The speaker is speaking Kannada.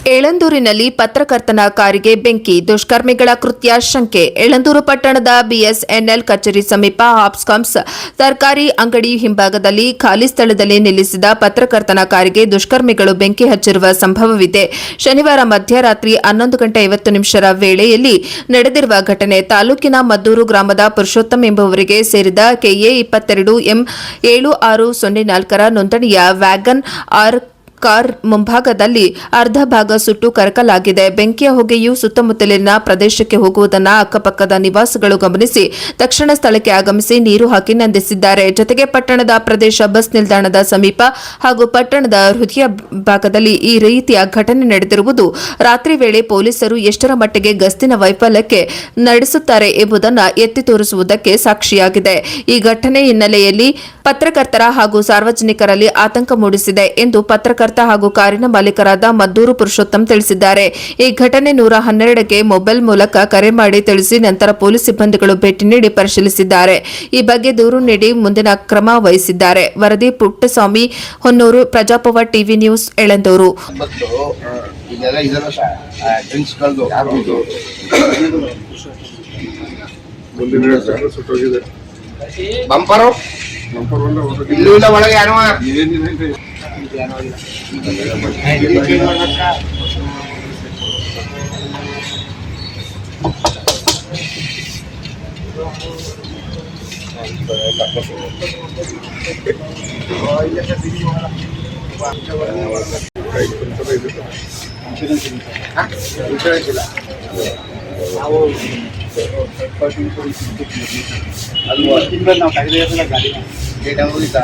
ಯಳಂದೂರಿನಲ್ಲಿ ಪತ್ರಕರ್ತನ ಕಾರಿಗೆ ಬೆಂಕಿ, ದುಷ್ಕರ್ಮಿಗಳ ಕೃತ್ಯ ಶಂಕೆ. ಯಳಂದೂರು ಪಟ್ಟಣದ ಬಿಎಸ್ಎನ್ಎಲ್ ಕಚೇರಿ ಸಮೀಪ ಹಾಪ್ಸ್ಕಾಮ್ಸ್ ತರಕಾರಿ ಅಂಗಡಿ ಹಿಂಭಾಗದಲ್ಲಿ ಖಾಲಿ ಸ್ಥಳದಲ್ಲಿ ನಿಲ್ಲಿಸಿದ ಪತ್ರಕರ್ತನ ಕಾರಿಗೆ ದುಷ್ಕರ್ಮಿಗಳು ಬೆಂಕಿ ಹಚ್ಚಿರುವ ಸಂಭವವಿದೆ. ಶನಿವಾರ ಮಧ್ಯರಾತ್ರಿ 11:50 ವೇಳೆಯಲ್ಲಿ ನಡೆದಿರುವ ಘಟನೆ ತಾಲೂಕಿನ ಮದ್ದೂರು ಗ್ರಾಮದ ಪುರುಷೋತ್ತಮ್ ಎಂಬುವರಿಗೆ ಸೇರಿದ ಕೆಎ 22 M7604 ನೋಂದಣಿಯ ವ್ಯಾಗನ್ ಆರ್ ಕಾರ್ ಮುಂಭಾಗದಲ್ಲಿ ಅರ್ಧ ಭಾಗ ಸುಟ್ಟು ಕರಕಲಾಗಿದೆ. ಬೆಂಕಿಯ ಹೊಗೆಯು ಸುತ್ತಮುತ್ತಲಿನ ಪ್ರದೇಶಕ್ಕೆ ಹೋಗುವುದನ್ನು ಅಕ್ಕಪಕ್ಕದ ನಿವಾಸಿಗಳು ಗಮನಿಸಿ ತಕ್ಷಣ ಸ್ಥಳಕ್ಕೆ ಆಗಮಿಸಿ ನೀರು ಹಾಕಿ ನಂದಿಸಿದ್ದಾರೆ. ಜೊತೆಗೆ ಪಟ್ಟಣದ ಪ್ರದೇಶ ಬಸ್ ನಿಲ್ದಾಣದ ಸಮೀಪ ಹಾಗೂ ಪಟ್ಟಣದ ಹೃದಯ ಭಾಗದಲ್ಲಿ ಈ ರೀತಿಯ ಘಟನೆ ನಡೆದಿರುವುದು ರಾತ್ರಿ ವೇಳೆ ಪೊಲೀಸರು ಎಷ್ಟರ ಮಟ್ಟಿಗೆ ಗಸ್ತಿನ ವೈಫಲ್ಯಕ್ಕೆ ನಡೆಸುತ್ತಾರೆ ಎಂಬುದನ್ನು ಎತ್ತಿ ತೋರಿಸುವುದಕ್ಕೆ ಸಾಕ್ಷಿಯಾಗಿದೆ. ಈ ಘಟನೆ ಹಿನ್ನೆಲೆಯಲ್ಲಿ ಪತ್ರಕರ್ತರ ಹಾಗೂ ಸಾರ್ವಜನಿಕರಲ್ಲಿ ಆತಂಕ ಮೂಡಿಸಿದೆ ಎಂದು ಪತ್ರಕರ್ತ ಹಾಗೂ ಕಾರಿನ ಮಾಲೀಕರಾದ ಮದ್ದೂರು ಪುರುಷೋತ್ತಮ್ ತಿಳಿಸಿದ್ದಾರೆ. ಈ ಘಟನೆ 112ಗೆ ಮೊಬೈಲ್ ಮೂಲಕ ಕರೆ ಮಾಡಿ ತಿಳಿಸಿ ನಂತರ ಪೊಲೀಸ್ ಸಿಬ್ಬಂದಿಗಳು ಭೇಟಿ ನೀಡಿ ಪರಿಶೀಲಿಸಿದ್ದಾರೆ. ಈ ಬಗ್ಗೆ ದೂರು ನೀಡಿ ಮುಂದಿನ ಕ್ರಮ ವಹಿಸಿದ್ದಾರೆ. ವರದಿ ಪುಟ್ಟಸ್ವಾಮಿ ಹೊನ್ನೂರು, ಪ್ರಜಾಪವ ಟಿವಿ ನ್ಯೂಸ್, ಯಳಂದೂರು. ಇಲ್ಲೂ ಇಲ್ಲ ಒಳಗೆ ಯಾರು ಇನ್ಶೂರೆನ್ಸ್ ಇಲ್ಲ. ನಾವು ಅದು ತಿಂಗಳು ನಾವು ತೆಗೆದಿರಲಿಲ್ಲ ಗಾಡಿ ಡೇಟ್ ಆಗೋದಿಲ್ಲ.